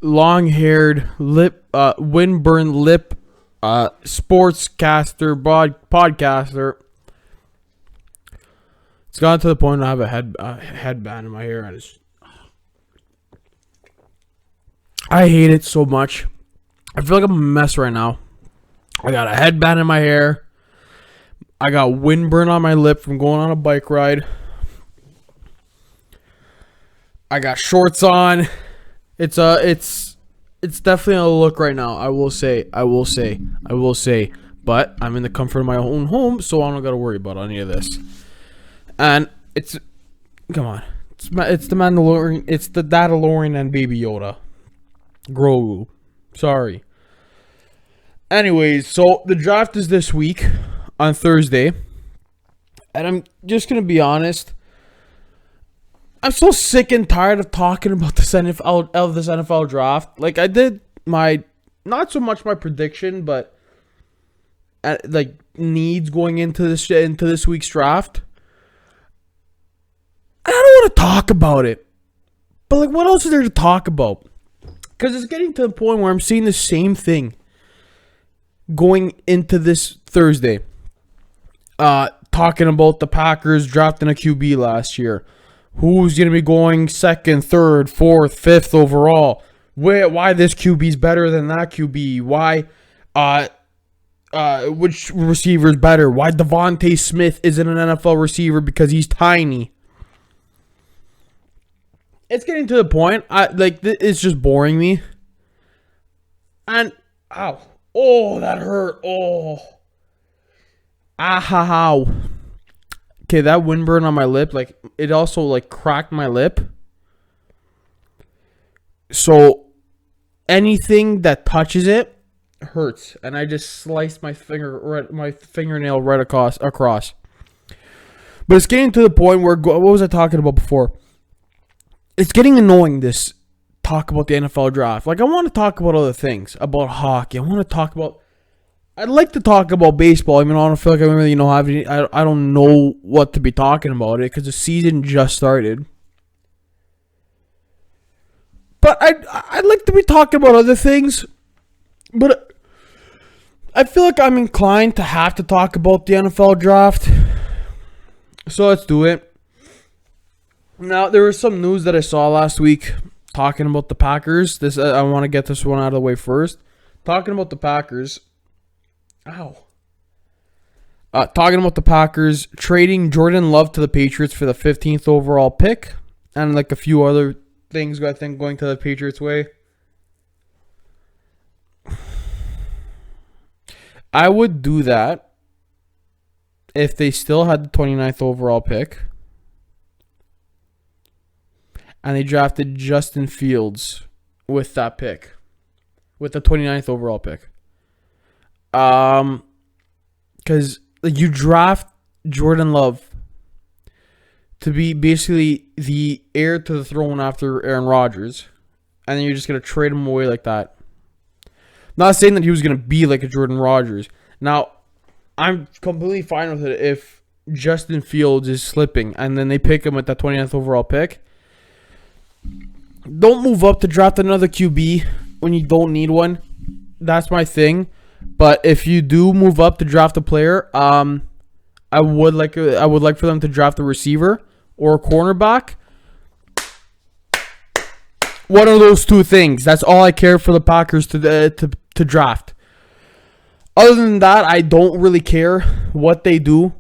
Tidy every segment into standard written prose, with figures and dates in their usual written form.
long-haired windburn lip sportscaster podcaster. It's gotten to the point I have a headband in my hair, and I hate it so much. I feel like I'm a mess right now. I got a headband in my hair. I got windburn on my lip from going on a bike ride. I got shorts on. It's definitely a look right now. I will say. But I'm in the comfort of my own home, so I don't gotta worry about any of this. And come on, it's the Mandalorian. It's the Dadalorian and Baby Yoda, Grogu. Sorry. Anyways, so the draft is this week on Thursday, and I'm just gonna be honest. I'm so sick and tired of talking about this NFL draft. Like, I did not so much my prediction, but needs going into this week's draft. I don't want to talk about it, but what else is there to talk about? Because it's getting to the point where I'm seeing the same thing going into this Thursday. Talking about the Packers drafting a QB last year. Who's going to be going second, third, fourth, fifth overall? Why this QB is better than that QB? Why, which receiver is better? Why Devontae Smith isn't an NFL receiver because he's tiny? It's getting to the point. It's just boring me. And that hurt. Ow. Okay, that windburn on my lip, it also, cracked my lip. So, anything that touches it hurts. And I just sliced my fingernail right across. But it's getting to the point where, what was I talking about before? It's getting annoying, this talk about the NFL draft. I want to talk about other things. About hockey. I'd like to talk about baseball. I don't feel like I really know how to. I don't know what to be talking about it because the season just started. But I'd like to be talking about other things. But I feel like I'm inclined to have to talk about the NFL draft. So let's do it. Now, there was some news that I saw last week talking about the Packers. I want to get this one out of the way first. Talking about the Packers. Talking about the Packers trading Jordan Love to the Patriots for the 15th overall pick. And a few other things, I think, going to the Patriots' way. I would do that if they still had the 29th overall pick. And they drafted Justin Fields with that pick. With the 29th overall pick. Because you draft Jordan Love to be basically the heir to the throne after Aaron Rodgers, and then you're just gonna trade him away like that. Not saying that he was gonna be like a Jordan Rodgers. Now, I'm completely fine with it if Justin Fields is slipping and then they pick him at that 29th overall pick. Don't move up to draft another QB when you don't need one. That's my thing. But if you do move up to draft a player, I would like for them to draft a receiver or a cornerback. One of those two things. That's all I care for the Packers to draft. Other than that, I don't really care what they do.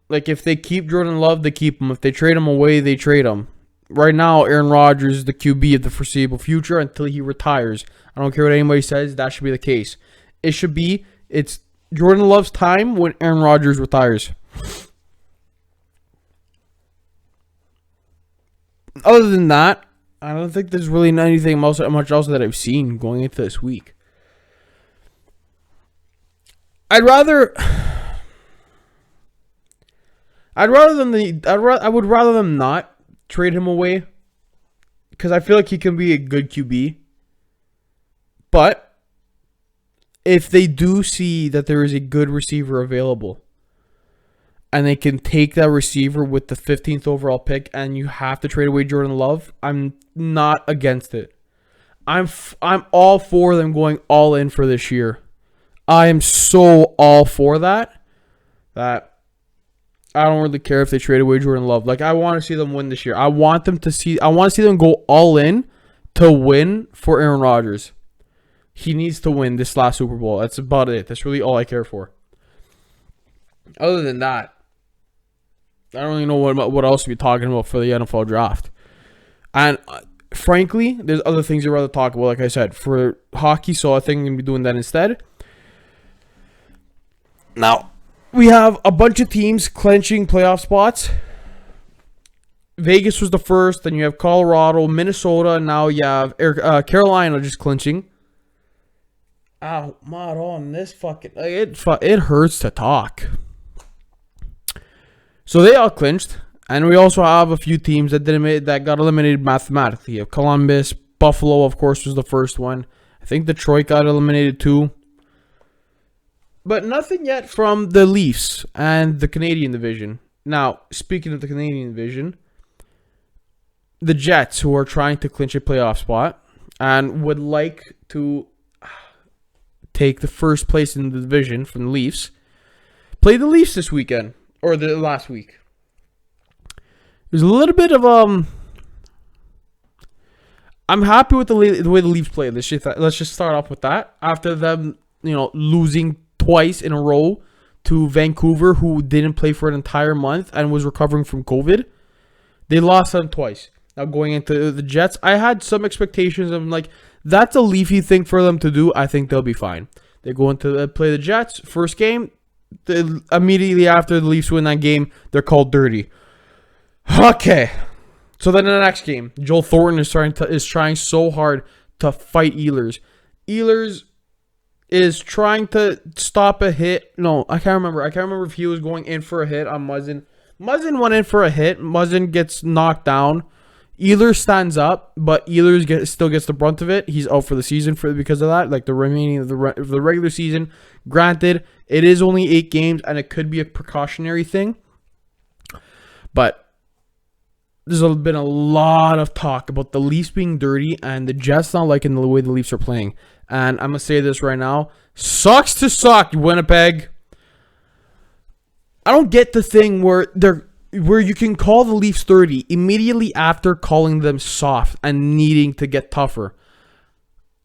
If they keep Jordan Love, they keep him. If they trade him away, they trade him. Right now, Aaron Rodgers is the QB of the foreseeable future until he retires. I don't care what anybody says. That should be the case. It's Jordan Love's time when Aaron Rodgers retires. Other than that, I don't think there's really anything much else that I've seen going into this week. I would rather them not trade him away because I feel like he can be a good QB. But if they do see that there is a good receiver available and they can take that receiver with the 15th overall pick and you have to trade away Jordan Love, I'm not against it. I'm all for them going all in for this year. I am so all for that I don't really care if they trade away Jordan Love. Like, I want to see them win this year. I want to see them go all in to win for Aaron Rodgers. He needs to win this last Super Bowl. That's about it. That's really all I care for. Other than that, I don't really know what else to be talking about for the NFL draft. And frankly, there's other things I'd rather talk about, like I said, for hockey, so I think I'm going to be doing that instead. Now, we have a bunch of teams clinching playoff spots. Vegas was the first, then you have Colorado, Minnesota, and now you have Carolina just clinching. Ow, mod on this fucking... It hurts to talk. So they all clinched. And we also have a few teams that got eliminated mathematically. Columbus, Buffalo, of course, was the first one. I think Detroit got eliminated too. But nothing yet from the Leafs and the Canadian division. Now, speaking of the Canadian division, the Jets, who are trying to clinch a playoff spot and would like to take the first place in the division from the Leafs, played the Leafs this weekend, or the last week. There's a little bit of I'm happy with the way the Leafs played. Let's just start off with that. After them, losing twice in a row to Vancouver, who didn't play for an entire month and was recovering from COVID, they lost them twice. Now going into the Jets, I had some expectations of that's a Leafy thing for them to do. I think they'll be fine. They go into play the Jets first game. Immediately after the Leafs win that game, they're called dirty. Okay, so then in the next game, Joel Thornton is trying so hard to fight Ehlers. Ehlers is trying to stop a hit. No, I can't remember. I can't remember if he was going in for a hit on Muzzin. Muzzin went in for a hit. Muzzin gets knocked down. Ehlers stands up, but Ehlers still gets the brunt of it. He's out for the season because of that, like the remaining of the regular season. Granted, it is only 8 games, and it could be a precautionary thing. But there's been a lot of talk about the Leafs being dirty and the Jets not liking the way the Leafs are playing. And I'm going to say this right now. Sucks to suck, Winnipeg. I don't get the thing where you can call the Leafs dirty immediately after calling them soft and needing to get tougher.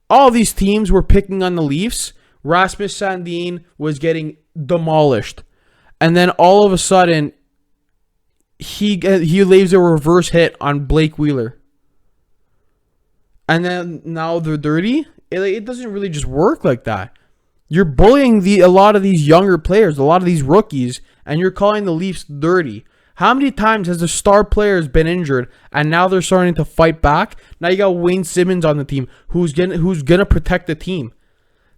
All these teams were picking on the Leafs. Rasmus Sandin was getting demolished. And then all of a sudden, he leaves a reverse hit on Blake Wheeler. And then now they're dirty? It doesn't really just work like that. You're bullying a lot of these younger players, a lot of these rookies, and you're calling the Leafs dirty. How many times has the star players been injured and now they're starting to fight back? Now you got Wayne Simmons on the team who's gonna protect the team.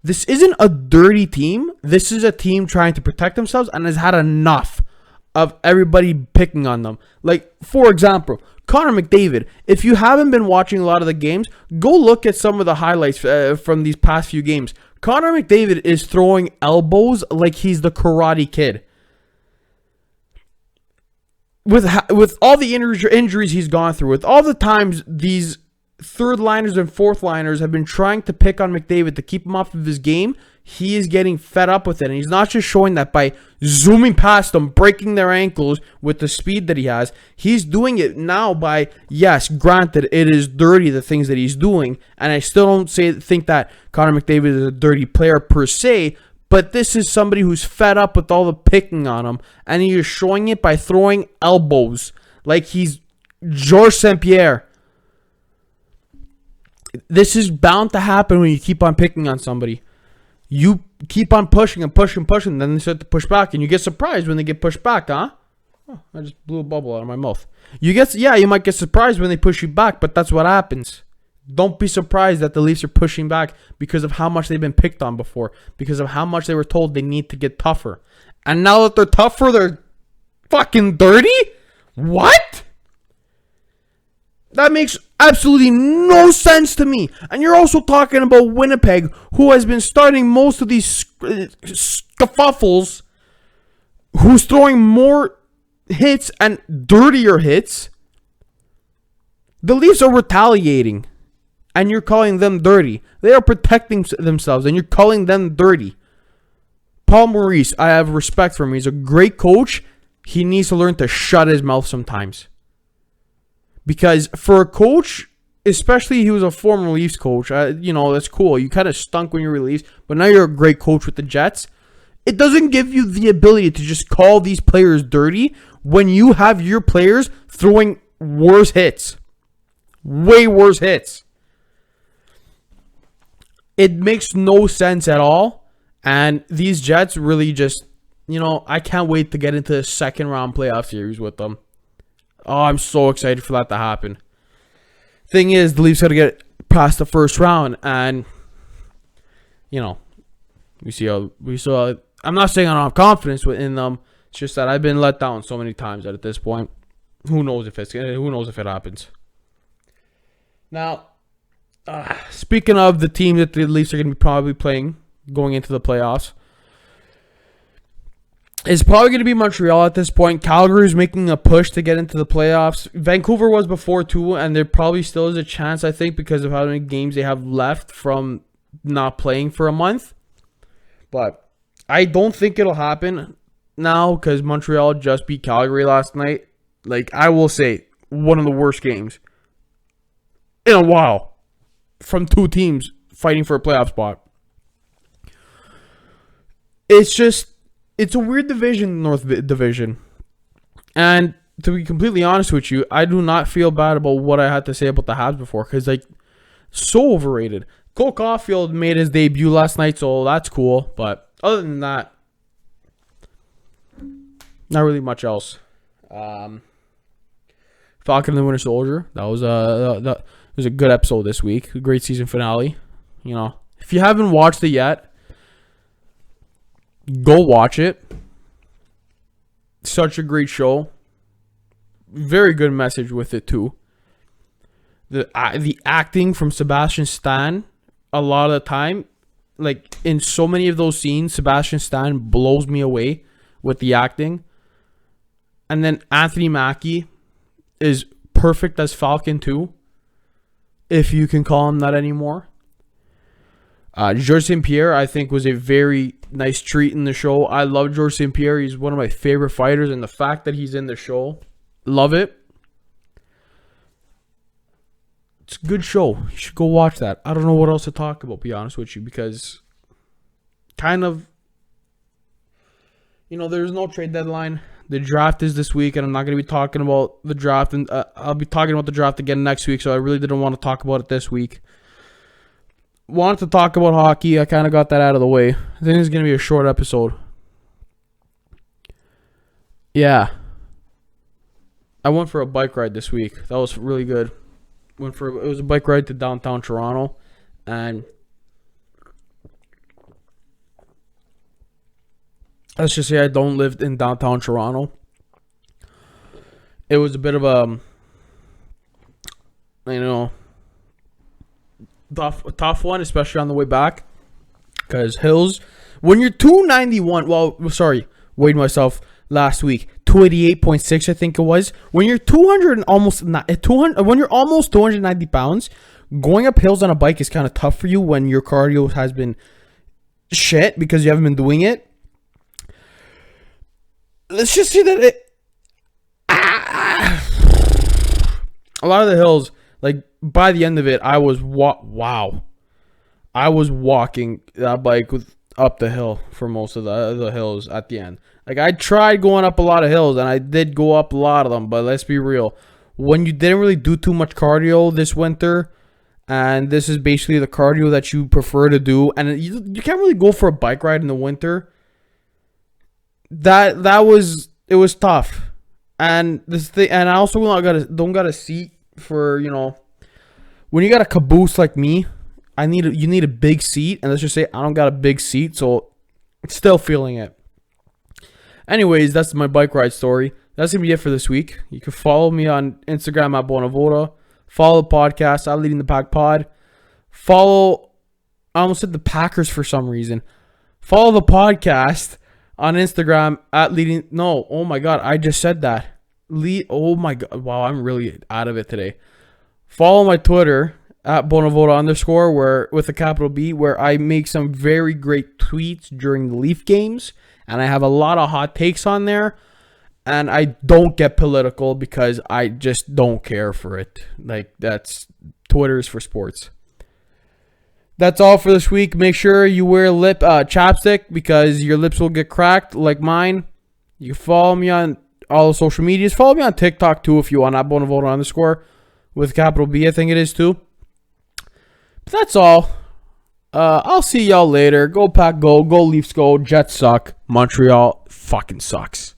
This isn't a dirty team. This is a team trying to protect themselves and has had enough of everybody picking on them. Like, for example, Connor McDavid. If you haven't been watching a lot of the games, go look at some of the highlights from these past few games. Connor McDavid is throwing elbows like he's the Karate Kid. With all the injuries he's gone through, with all the times these third liners and fourth liners have been trying to pick on McDavid to keep him off of his game, he is getting fed up with it. And he's not just showing that by zooming past them, breaking their ankles with the speed that he has. He's doing it now by, yes, granted, it is dirty, the things that he's doing. And I still don't think that Connor McDavid is a dirty player per se. But this is somebody who's fed up with all the picking on him. And he is showing it by throwing elbows like he's Georges St-Pierre. This is bound to happen when you keep on picking on somebody. You keep on pushing and pushing and pushing, then they start to push back, and you get surprised when they get pushed back, huh? Oh, I just blew a bubble out of my mouth. You might get surprised when they push you back, but that's what happens. Don't be surprised that the Leafs are pushing back because of how much they've been picked on before, because of how much they were told they need to get tougher. And now that they're tougher, they're fucking dirty? What? That makes absolutely no sense to me. And you're also talking about Winnipeg, who has been starting most of these scuffles, who's throwing more hits and dirtier hits. The Leafs are retaliating. and you're calling them dirty. They are protecting themselves, and you're calling them dirty. Paul Maurice, I have respect for him. He's a great coach. He needs to learn to shut his mouth sometimes. Because for a coach, especially he was a former Leafs coach, that's cool. You kind of stunk when you were Leafs, but now you're a great coach with the Jets. It doesn't give you the ability to just call these players dirty when you have your players throwing worse hits. Way worse hits. It makes no sense at all. And these Jets really just, I can't wait to get into the second round playoff series with them. Oh, I'm so excited for that to happen. Thing is, the Leafs got to get past the first round. And, we saw. I'm not saying I don't have confidence in them. It's just that I've been let down so many times that at this point, who knows if it happens. Now, speaking of the team that the Leafs are going to be probably playing going into the playoffs, it's probably going to be Montreal at this point. Calgary is making a push to get into the playoffs. Vancouver was before too, and there probably still is a chance, I think, because of how many games they have left from not playing for a month. But I don't think it'll happen now because Montreal just beat Calgary last night. I will say, one of the worst games in a while from two teams fighting for a playoff spot. It's a weird division, North Division. And to be completely honest with you, I do not feel bad about what I had to say about the Habs before because, so overrated. Cole Caulfield made his debut last night, so that's cool. But other than that, not really much else. Falcon and the Winter Soldier. That was a good episode this week. A great season finale. If you haven't watched it yet, go watch it. Such a great show. Very good message with it too. The acting from Sebastian Stan, a lot of the time, in so many of those scenes, Sebastian Stan blows me away with the acting. And then Anthony Mackie is perfect as Falcon too, if you can call him that anymore. Georges St-Pierre, I think, was a very nice treat in the show. I love Georges St-Pierre. He's one of my favorite fighters, and the fact that he's in the show, love it. It's a good show. You should go watch that. I don't know what else to talk about, to be honest with you, because there's no trade deadline. The draft is this week, and I'm not going to be talking about the draft, and I'll be talking about the draft again next week, so I really didn't want to talk about it this week. Wanted to talk about hockey. I kind of got that out of the way. I think it's going to be a short episode. Yeah. I went for a bike ride this week. That was really good. It was a bike ride to downtown Toronto, and let's just say I don't live in downtown Toronto. It was a bit of a, tough one, especially on the way back. Because hills, when you're 291, weighed myself last week, 288.6, I think it was. When you're 290 pounds, going up hills on a bike is kind of tough for you when your cardio has been shit because you haven't been doing it. Let's just say that a lot of the hills, by the end of it, I was walking that bike up the hill for most of the hills at the end. I tried going up a lot of hills, and I did go up a lot of them, but let's be real. When you didn't really do too much cardio this winter, and this is basically the cardio that you prefer to do, and you can't really go for a bike ride in the winter. It was tough. And this thing, and I also don't got a seat for, when you got a caboose like me, you need a big seat, and let's just say I don't got a big seat, so still feeling it. Anyways, that's my bike ride story. That's going to be it for this week. You can follow me on Instagram at Bonavoda. Follow the podcast at Leading the Pack Pod. I almost said the Packers for some reason. Follow the podcast on Instagram at Leading... No, oh my God, I just said that. Oh my God, wow, I'm really out of it today. Follow my Twitter at Bonavoda underscore, where with a capital B, where I make some very great tweets during the Leaf games, and I have a lot of hot takes on there. And I don't get political because I just don't care for it. Like, that's Twitter's for sports. That's all for this week. Make sure you wear lip chapstick because your lips will get cracked like mine. You can follow me on all the social medias. Follow me on TikTok too if you want. At Bonavoda underscore with capital B, I think it is too. But that's all. I'll see y'all later. Go Pack, go. Go Leafs, go. Jets suck. Montreal fucking sucks.